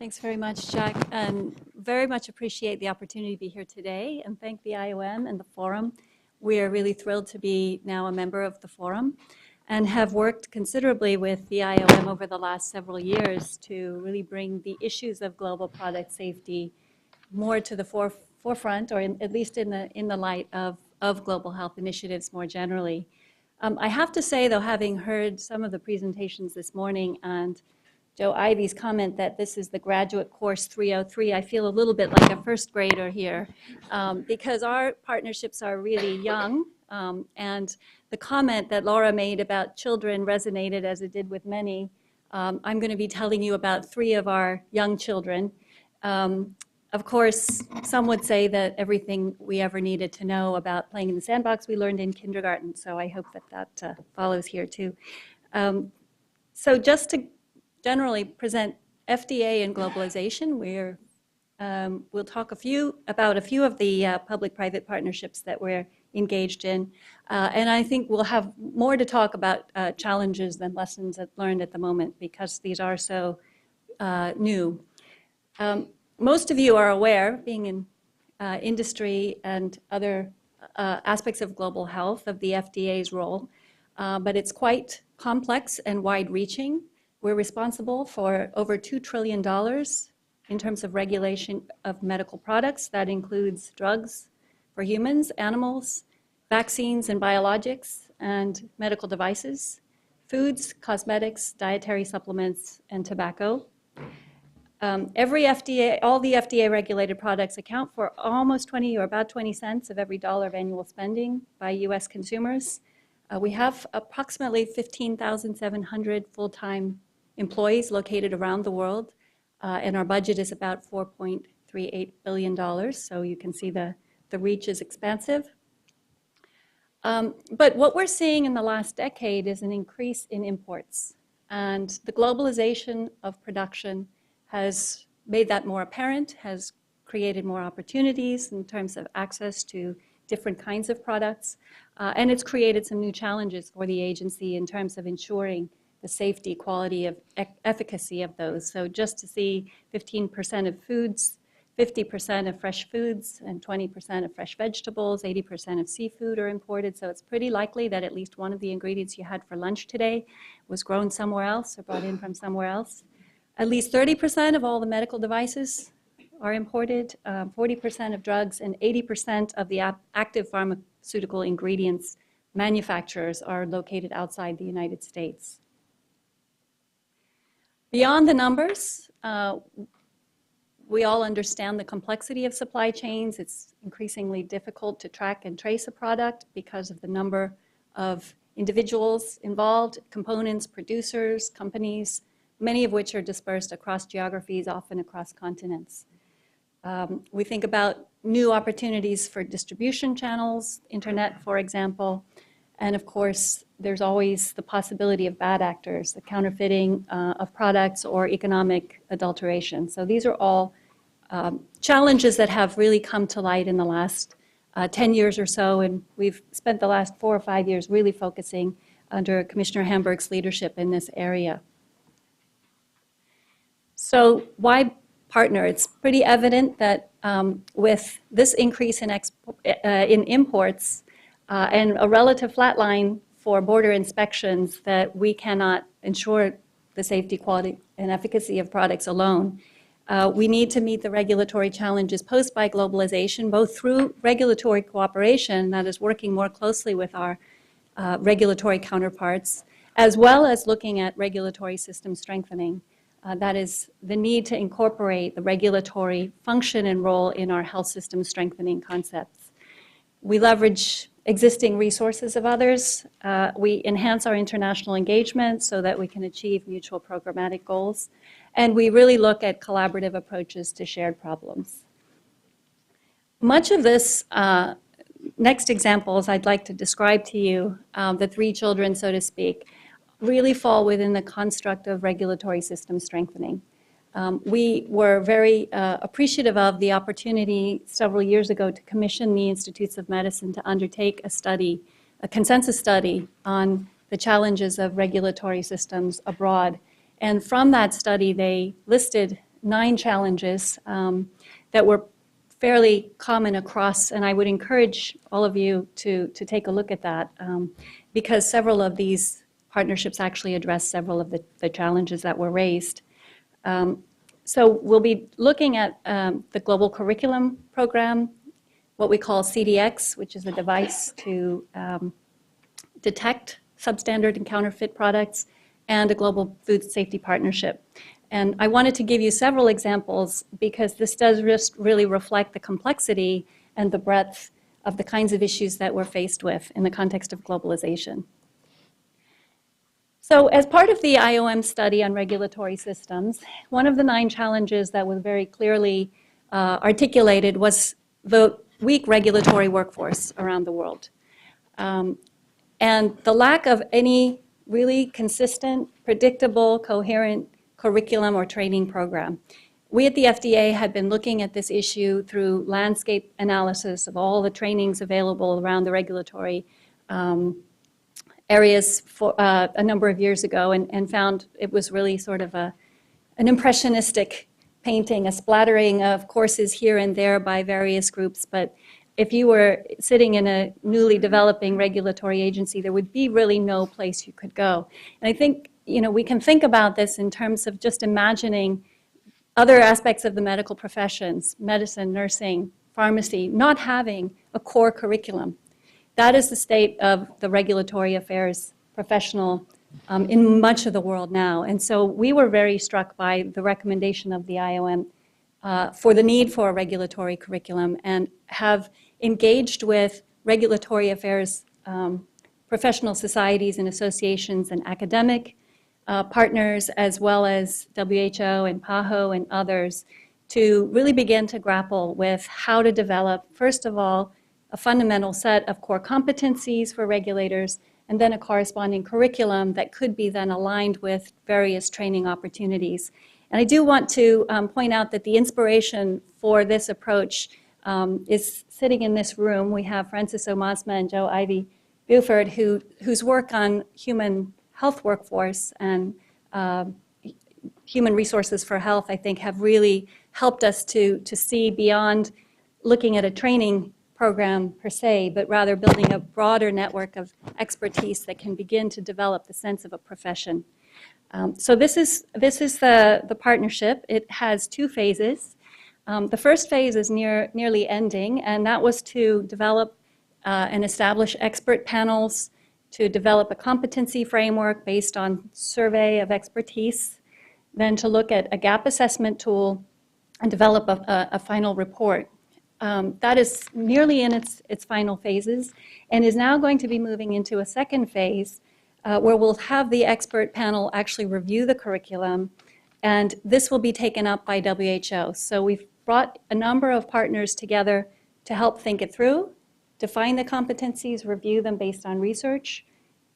Thanks very much, Jack, and very much appreciate the opportunity to be here today, and thank the IOM and the forum. We are really thrilled to be now a member of the forum and have worked considerably with the IOM over the last several years to really bring the issues of global product safety more to the forefront, or at least in the light of global health initiatives more generally. I have to say, though, having heard some of the presentations this morning and Joe Ivy's comment that this is the graduate course 303, I feel a little bit like a first grader here because our partnerships are really young, and the comment that Laura made about children resonated as it did with many. I'm going to be telling you about 3 of our young children. Of course, some would say that everything we ever needed to know about playing in the sandbox we learned in kindergarten, so I hope that follows here too. So just to generally present FDA and globalization, we'll talk about a few of the public-private partnerships that we're engaged in, and I think we'll have more to talk about challenges than lessons learned at the moment because these are so new. Most of you are aware, being in industry and other aspects of global health, of the FDA's role, but it's quite complex and wide-reaching. We're responsible for over $2 trillion in terms of regulation of medical products. That includes drugs for humans, animals, vaccines and biologics, and medical devices, foods, cosmetics, dietary supplements, and tobacco. All the FDA-regulated products account for almost 20 or about 20 cents of every dollar of annual spending by U.S. consumers. We have approximately 15,700 full-time employees located around the world, and our budget is about $4.38 billion, so you can see the reach is expansive. But what we're seeing in the last decade is an increase in imports, and the globalization of production has made that more apparent, has created more opportunities in terms of access to different kinds of products, and it's created some new challenges for the agency in terms of ensuring the safety, quality, of efficacy of those. So just to see 15% of foods, 50% of fresh foods, and 20% of fresh vegetables, 80% of seafood are imported. So it's pretty likely that at least one of the ingredients you had for lunch today was grown somewhere else or brought in from somewhere else. At least 30% of all the medical devices are imported, 40% of drugs, and 80% of the active pharmaceutical ingredients manufacturers are located outside the United States. Beyond the numbers, we all understand the complexity of supply chains. It's increasingly difficult to track and trace a product because of the number of individuals involved, components, producers, companies, many of which are dispersed across geographies, often across continents. We think about new opportunities for distribution channels, internet, for example, and of course, there's always the possibility of bad actors, the counterfeiting of products or economic adulteration. So these are all challenges that have really come to light in the last 10 years or so, and we've spent the last 4 or 5 years really focusing under Commissioner Hamburg's leadership in this area. So why partner? It's pretty evident that with this increase in imports and a relative flatline for border inspections, that we cannot ensure the safety, quality, and efficacy of products alone. We need to meet the regulatory challenges posed by globalization, both through regulatory cooperation, that is working more closely with our regulatory counterparts, as well as looking at regulatory system strengthening. That is the need to incorporate the regulatory function and role in our health system strengthening concepts. We leverage existing resources of others. We enhance our international engagement so that we can achieve mutual programmatic goals. And we really look at collaborative approaches to shared problems. Much of this, next examples I'd like to describe to you, the 3 children, so to speak, really fall within the construct of regulatory system strengthening. We were very appreciative of the opportunity several years ago to commission the Institutes of Medicine to undertake a study, a consensus study on the challenges of regulatory systems abroad. And from that study, they listed 9 challenges that were fairly common across, and I would encourage all of you to take a look at that because several of these partnerships actually address several of the challenges that were raised. So we'll be looking at the Global Curriculum Program, what we call CDX, which is a device to detect substandard and counterfeit products, and a Global Food Safety Partnership. And I wanted to give you several examples because this does just really reflect the complexity and the breadth of the kinds of issues that we're faced with in the context of globalization. So as part of the IOM study on regulatory systems, one of the 9 challenges that was very clearly articulated was the weak regulatory workforce around the world. And the lack of any really consistent, predictable, coherent curriculum or training program. We at the FDA had been looking at this issue through landscape analysis of all the trainings available around the regulatory areas for a number of years ago and found it was really sort of an impressionistic painting, a splattering of courses here and there by various groups. But if you were sitting in a newly developing regulatory agency, there would be really no place you could go. And I think, we can think about this in terms of just imagining other aspects of the medical professions, medicine, nursing, pharmacy, not having a core curriculum. That is the state of the regulatory affairs professional in much of the world now. And so we were very struck by the recommendation of the IOM for the need for a regulatory curriculum and have engaged with regulatory affairs professional societies and associations and academic partners, as well as WHO and PAHO and others, to really begin to grapple with how to develop, first of all, a fundamental set of core competencies for regulators, and then a corresponding curriculum that could be then aligned with various training opportunities. And I do want to point out that the inspiration for this approach is sitting in this room. We have Francis Omasma and Joe Ivy Buford, whose work on human health workforce and human resources for health, I think, have really helped us to see beyond looking at a training program per se, but rather building a broader network of expertise that can begin to develop the sense of a profession. So this is the partnership. It has 2 phases. The first phase is nearly ending, and that was to develop and establish expert panels, to develop a competency framework based on survey of expertise, then to look at a gap assessment tool and develop a final report. That is nearly in its final phases and is now going to be moving into a second phase where we'll have the expert panel actually review the curriculum, and this will be taken up by WHO. So we've brought a number of partners together to help think it through, define the competencies, review them based on research,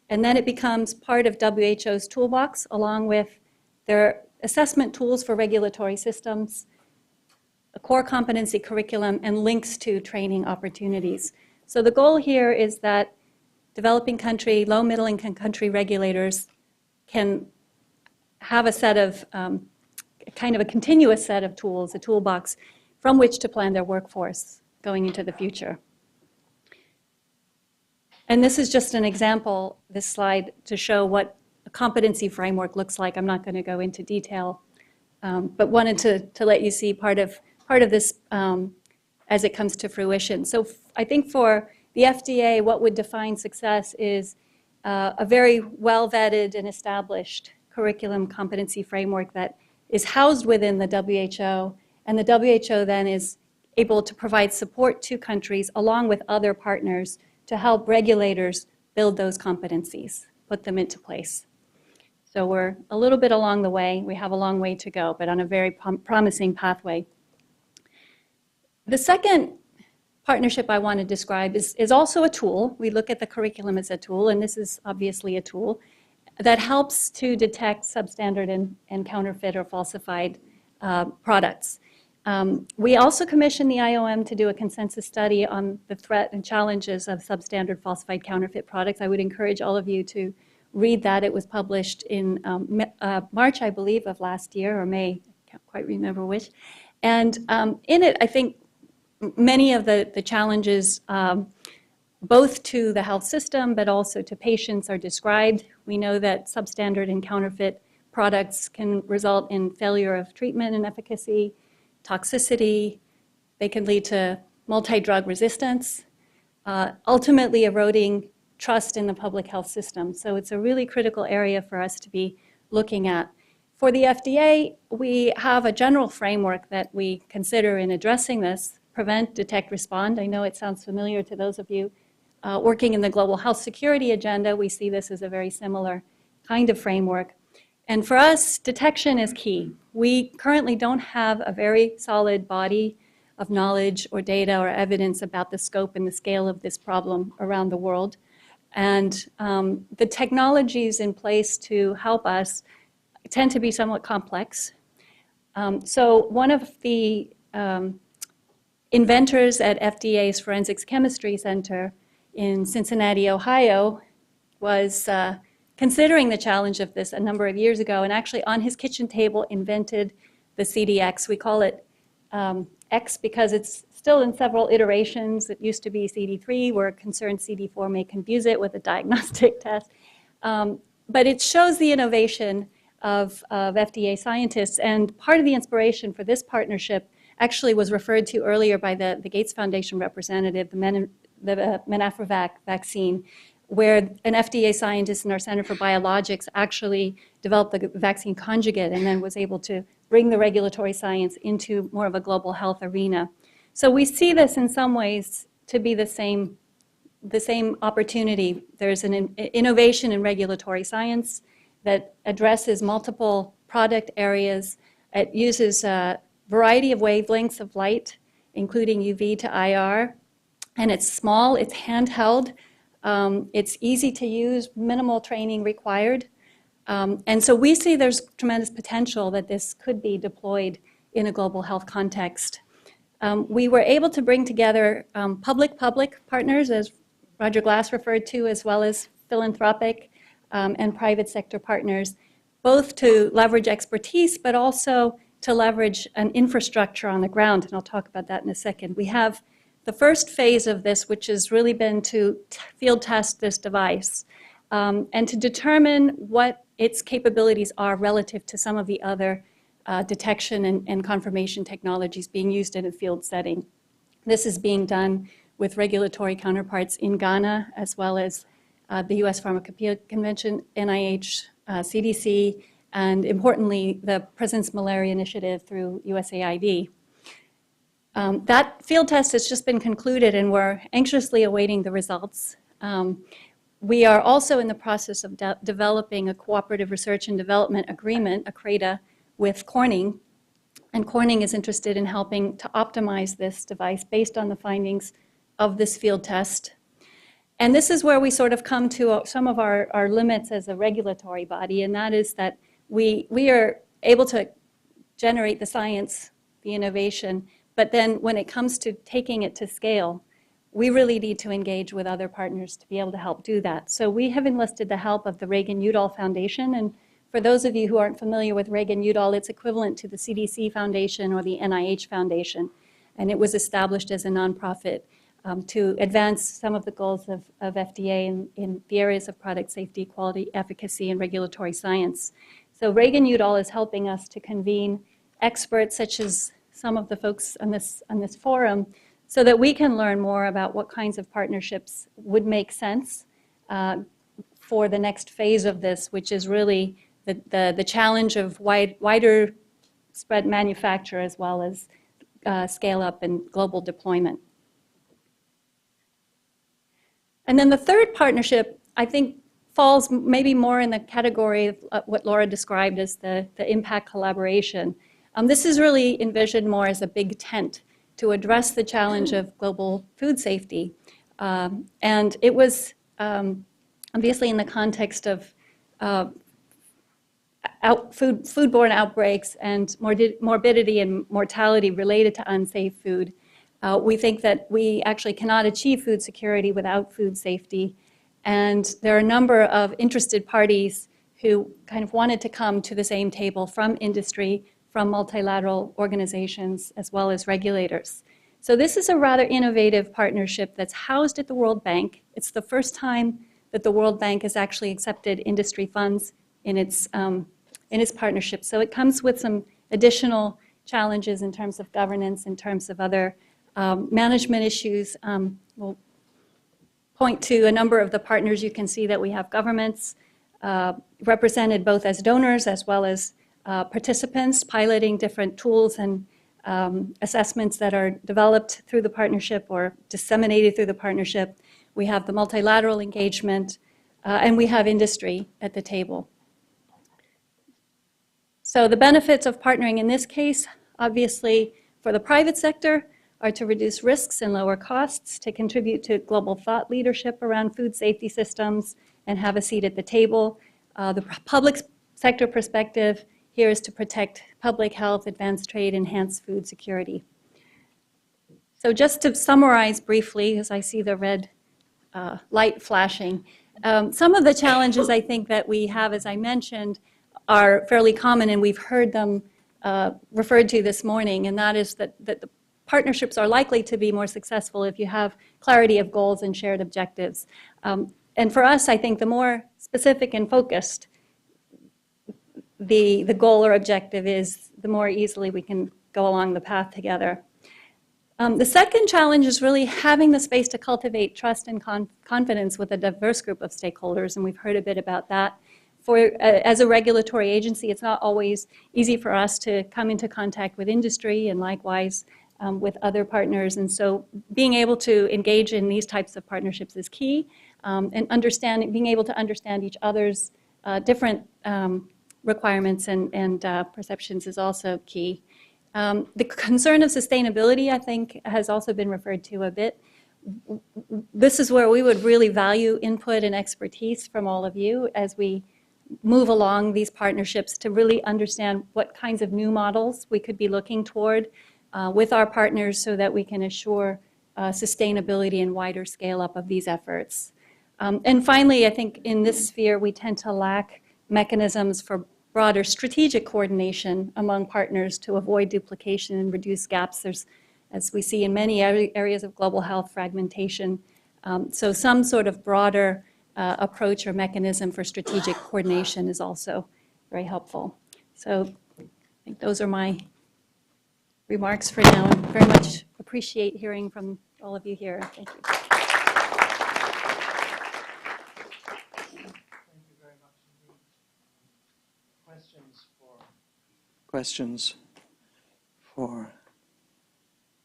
and then it becomes part of WHO's toolbox along with their assessment tools for regulatory systems, a core competency curriculum, and links to training opportunities. So the goal here is that developing country, low middle income country regulators can have a set of, kind of a continuous set of tools, a toolbox from which to plan their workforce going into the future. And this is just an example, this slide, to show what a competency framework looks like. I'm not going to go into detail, but wanted to let you see part of this as it comes to fruition. So I think for the FDA, what would define success is a very well-vetted and established curriculum competency framework that is housed within the WHO, and the WHO then is able to provide support to countries along with other partners to help regulators build those competencies, put them into place. So we're a little bit along the way. We have a long way to go, but on a very promising pathway. The second partnership I want to describe is also a tool. We look at the curriculum as a tool, and this is obviously a tool that helps to detect substandard and counterfeit or falsified products. We also commissioned the IOM to do a consensus study on the threat and challenges of substandard, falsified, counterfeit products. I would encourage all of you to read that. It was published in March, I believe, of last year, or May. can't quite remember which. And in it, I think many of the challenges, both to the health system but also to patients, are described. We know that substandard and counterfeit products can result in failure of treatment and efficacy, toxicity. They can lead to multi-drug resistance, ultimately eroding trust in the public health system. So it's a really critical area for us to be looking at. For the FDA, we have a general framework that we consider in addressing this: prevent, detect, respond. I know it sounds familiar to those of you working in the global health security agenda. We see this as a very similar kind of framework. And for us, detection is key. We currently don't have a very solid body of knowledge or data or evidence about the scope and the scale of this problem around the world. And the technologies in place to help us tend to be somewhat complex. So one of the inventors at FDA's Forensics Chemistry Center in Cincinnati, Ohio, was considering the challenge of this a number of years ago, and actually on his kitchen table invented the CDX. We call it X because it's still in several iterations. It used to be CD3. We're concerned CD4 may confuse it with a diagnostic test. But it shows the innovation of FDA scientists, and part of the inspiration for this partnership actually was referred to earlier by the Gates Foundation representative, the Menafrovac vaccine, where an FDA scientist in our Center for Biologics actually developed the vaccine conjugate and then was able to bring the regulatory science into more of a global health arena. So we see this in some ways to be the same opportunity. There's an innovation in regulatory science that addresses multiple product areas. It uses a variety of wavelengths of light, including UV to IR, and it's small, it's handheld, it's easy to use, minimal training required. And so we see there's tremendous potential that this could be deployed in a global health context. We were able to bring together public-public partners, as Roger Glass referred to, as well as philanthropic and private sector partners, both to leverage expertise, but also to leverage an infrastructure on the ground, and I'll talk about that in a second. We have the first phase of this, which has really been to field test this device and to determine what its capabilities are relative to some of the other detection and confirmation technologies being used in a field setting. This is being done with regulatory counterparts in Ghana, as well as the U.S. Pharmacopoeia Convention, NIH, CDC, and importantly, the President's Malaria Initiative through USAID. That field test has just been concluded, and we're anxiously awaiting the results. We are also in the process of developing a cooperative research and development agreement, a CRADA, with Corning. And Corning is interested in helping to optimize this device based on the findings of this field test. And this is where we sort of come to some of our limits as a regulatory body, and that is that we are able to generate the science, the innovation, but then when it comes to taking it to scale, we really need to engage with other partners to be able to help do that. So we have enlisted the help of the Reagan-Udall Foundation, and for those of you who aren't familiar with Reagan-Udall, it's equivalent to the CDC Foundation or the NIH Foundation, and it was established as a nonprofit to advance some of the goals of FDA in the areas of product safety, quality, efficacy, and regulatory science. So Reagan-Udall is helping us to convene experts such as some of the folks on this forum so that we can learn more about what kinds of partnerships would make sense for the next phase of this, which is really the challenge of wider spread manufacture as well as scale up and global deployment. And then the third partnership, I think, falls maybe more in the category of what Laura described as the impact collaboration. This is really envisioned more as a big tent to address the challenge of global food safety. And it was obviously in the context of foodborne outbreaks and morbidity and mortality related to unsafe food. We think that we actually cannot achieve food security without food safety. And there are a number of interested parties who kind of wanted to come to the same table from industry, from multilateral organizations as well as regulators. So this is a rather innovative partnership that's housed at the World Bank. It's the first time that the World Bank has actually accepted industry funds in its partnership. So it comes with some additional challenges in terms of governance, in terms of other management issues. We'll point to a number of the partners. You can see that we have governments represented both as donors as well as participants piloting different tools and assessments that are developed through the partnership or disseminated through the partnership. We have the multilateral engagement, and we have industry at the table. So the benefits of partnering in this case, obviously, for the private sector, are to reduce risks and lower costs, to contribute to global thought leadership around food safety systems, and have a seat at the table. The public sector perspective here is to protect public health, advance trade, enhance food security. So just to summarize briefly, as I see the red light flashing, some of the challenges I think that we have, as I mentioned, are fairly common, and we've heard them referred to this morning, and that is that the partnerships are likely to be more successful if you have clarity of goals and shared objectives. And for us, I think the more specific and focused the goal or objective is, the more easily we can go along the path together. The second challenge is really having the space to cultivate trust and confidence with a diverse group of stakeholders, and we've heard a bit about that. As a regulatory agency, it's not always easy for us to come into contact with industry and likewise with other partners, and so being able to engage in these types of partnerships is key, and being able to understand each other's different requirements and perceptions is also key. The concern of sustainability, I think, has also been referred to a bit. This is where we would really value input and expertise from all of you as we move along these partnerships to really understand what kinds of new models we could be looking toward with our partners so that we can assure sustainability and wider scale up of these efforts. And finally, I think in this sphere, we tend to lack mechanisms for broader strategic coordination among partners to avoid duplication and reduce gaps. There's, as we see in many areas of global health, fragmentation. So some sort of broader approach or mechanism for strategic coordination is also very helpful. So I think those are my remarks for now, and very much appreciate hearing from all of you here. Thank you. Questions for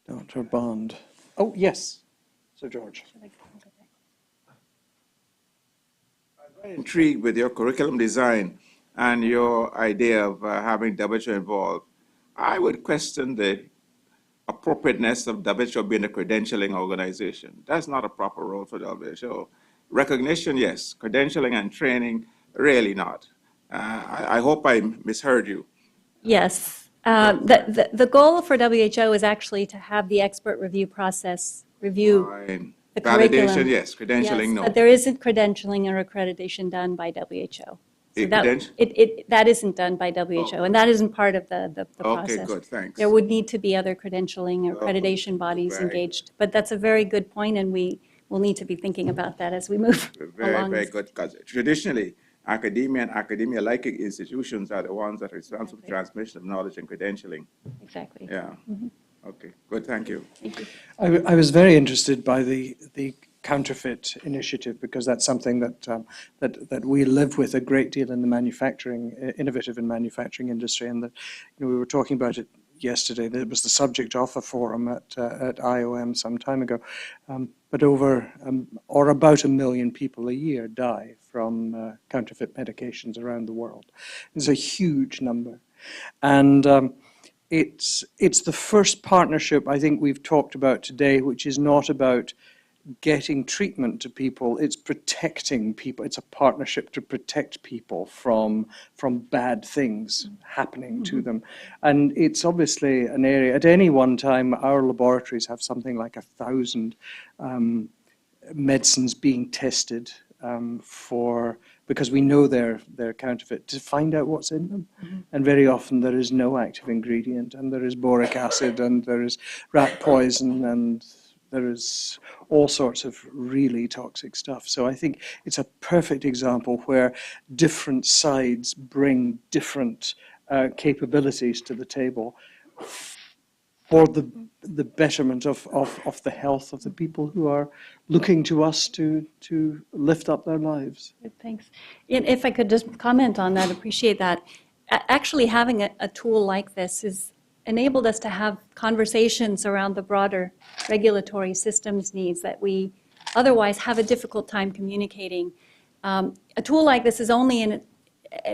Dr. Bond? Oh, yes, Sir George. I'm very intrigued with your curriculum design and your idea of having WHO involved. I would question the appropriateness of WHO being a credentialing organization. That's not a proper role for WHO. Recognition, yes. Credentialing and training, really not. I hope I misheard you. Yes. The goal for WHO is actually to have the expert review process review Fine. the Validation, curriculum. yes. Credentialing, Yes, no. but there isn't credentialing or accreditation done by WHO. So that isn't done by WHO, and that isn't part of the process. Okay, good, thanks. There would need to be other credentialing or accreditation bodies engaged. But that's a very good point, and we will need to be thinking about that as we move along. Very good, because traditionally, academia and academia-like institutions are the ones that are responsible for transmission of knowledge and credentialing. Exactly. Yeah. Okay, good, thank you. Thank you. I was very interested by the Counterfeit initiative, because that's something that we live with a great deal in the innovative and manufacturing industry, and that we were talking about it yesterday. That it was the subject of a forum at IOM some time ago. But about 1 million people a year die from counterfeit medications around the world. It's a huge number, and it's the first partnership I think we've talked about today, which is not about getting treatment to people, it's protecting people. It's a partnership to protect people from bad things happening to them. And it's obviously an area, at any one time, our laboratories have something like 1,000 medicines being tested for because we know they're counterfeit, to find out what's in them. And very often there is no active ingredient, and there is boric acid, and there is rat poison, and there is all sorts of really toxic stuff. So I think it's a perfect example where different sides bring different capabilities to the table for the betterment of the health of the people who are looking to us to lift up their lives. Good, thanks. And if I could just comment on that, appreciate that. Actually, having a tool like this has enabled us to have conversations around the broader regulatory systems needs that we otherwise have a difficult time communicating. A tool like this is only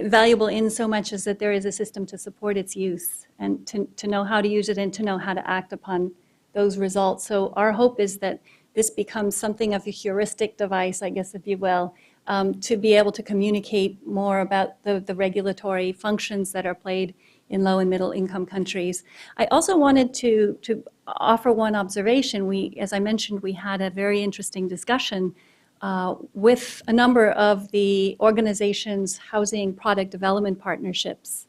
valuable in so much as that there is a system to support its use and to know how to use it and to know how to act upon those results. So our hope is that this becomes something of a heuristic device, I guess, if you will, to be able to communicate more about the regulatory functions that are played in low and middle income countries. I also wanted to offer one observation. As I mentioned, we had a very interesting discussion with a number of the organizations housing product development partnerships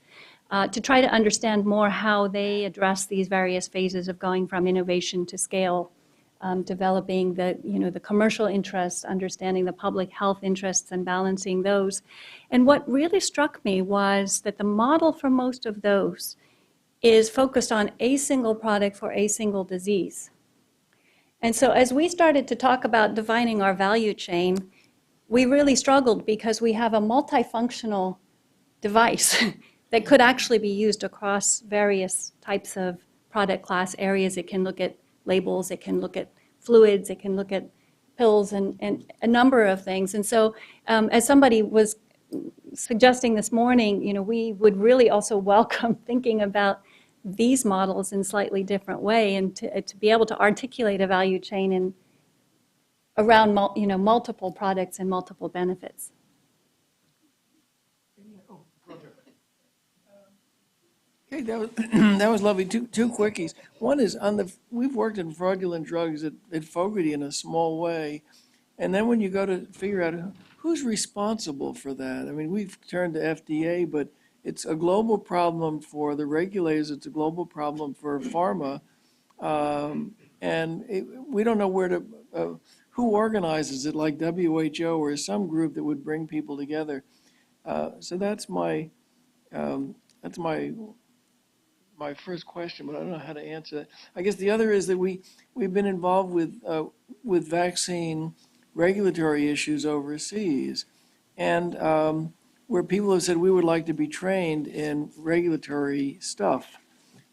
to try to understand more how they address these various phases of going from innovation to scale, developing the commercial interests, understanding the public health interests and balancing those. And what really struck me was that the model for most of those is focused on a single product for a single disease. And so as we started to talk about defining our value chain, we really struggled because we have a multifunctional device that could actually be used across various types of product class areas. It can look at labels, it can look at fluids, it can look at pills, and a number of things. And so as somebody was suggesting this morning, we would really also welcome thinking about these models in slightly different way, and to be able to articulate a value chain around multiple products and multiple benefits. Okay, that was lovely. Two quickies. One is we've worked in fraudulent drugs at Fogarty in a small way, and then when you go to figure out who's responsible for that, I mean, we've turned to FDA, but it's a global problem for the regulators. It's a global problem for pharma, and we don't know who organizes it, like WHO or some group that would bring people together. So that's my first question, but I don't know how to answer that. I guess the other is that we've been involved with vaccine regulatory issues overseas, and where people have said we would like to be trained in regulatory stuff.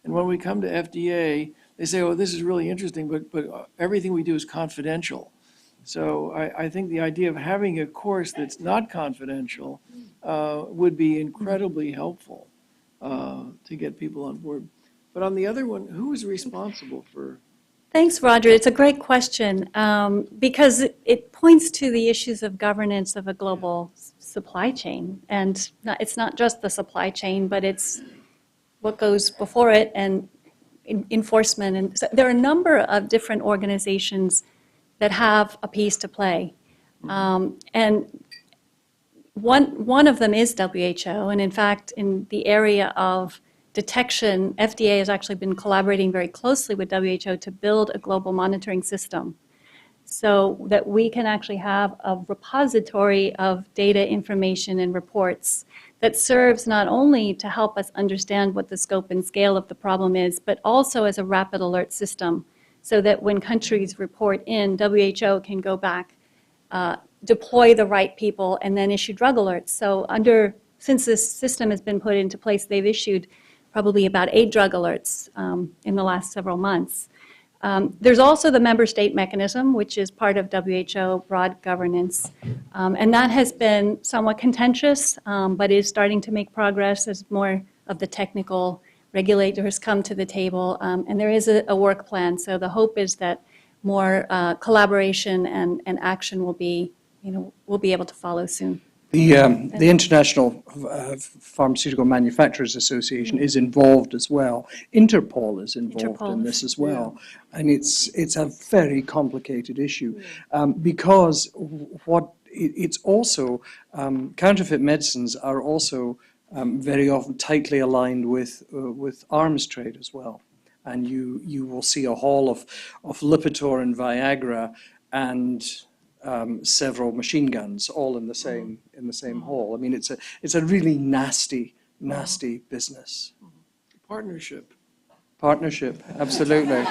And when we come to FDA, they say, oh, this is really interesting, but everything we do is confidential. So I think the idea of having a course that's not confidential would be incredibly helpful to get people on board. But on the other one, who is responsible for? Thanks, Roger. It's a great question because it points to the issues of governance of a global supply chain. And it's not just the supply chain, but it's what goes before it and enforcement. And so there are a number of different organizations that have a piece to play. And one of them is WHO. And in fact, in the area of detection, FDA has actually been collaborating very closely with WHO to build a global monitoring system so that we can actually have a repository of data, information, and reports that serves not only to help us understand what the scope and scale of the problem is, but also as a rapid alert system so that when countries report in, WHO can go back, deploy the right people, and then issue drug alerts. So since this system has been put into place, they've issued probably about 8 drug alerts in the last several months. There's also the member state mechanism, which is part of WHO broad governance. And that has been somewhat contentious, but is starting to make progress as more of the technical regulators come to the table. And there is a work plan. So the hope is that more collaboration and action will be able to follow soon. The International Pharmaceutical Manufacturers Association is involved as well. Interpol is involved in this as well. And it's a very complicated issue because what it's also, counterfeit medicines are also very often tightly aligned with arms trade as well. And you will see a haul of Lipitor and Viagra and several machine guns all in the same haul. I mean, it's a really nasty business. Partnership. Partnership, absolutely,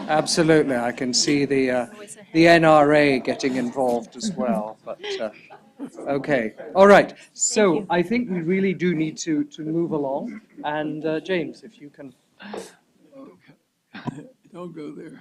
absolutely. I can see the NRA getting involved as well. But okay, all right. So I think we really do need to move along. And James, if you can. Don't go there.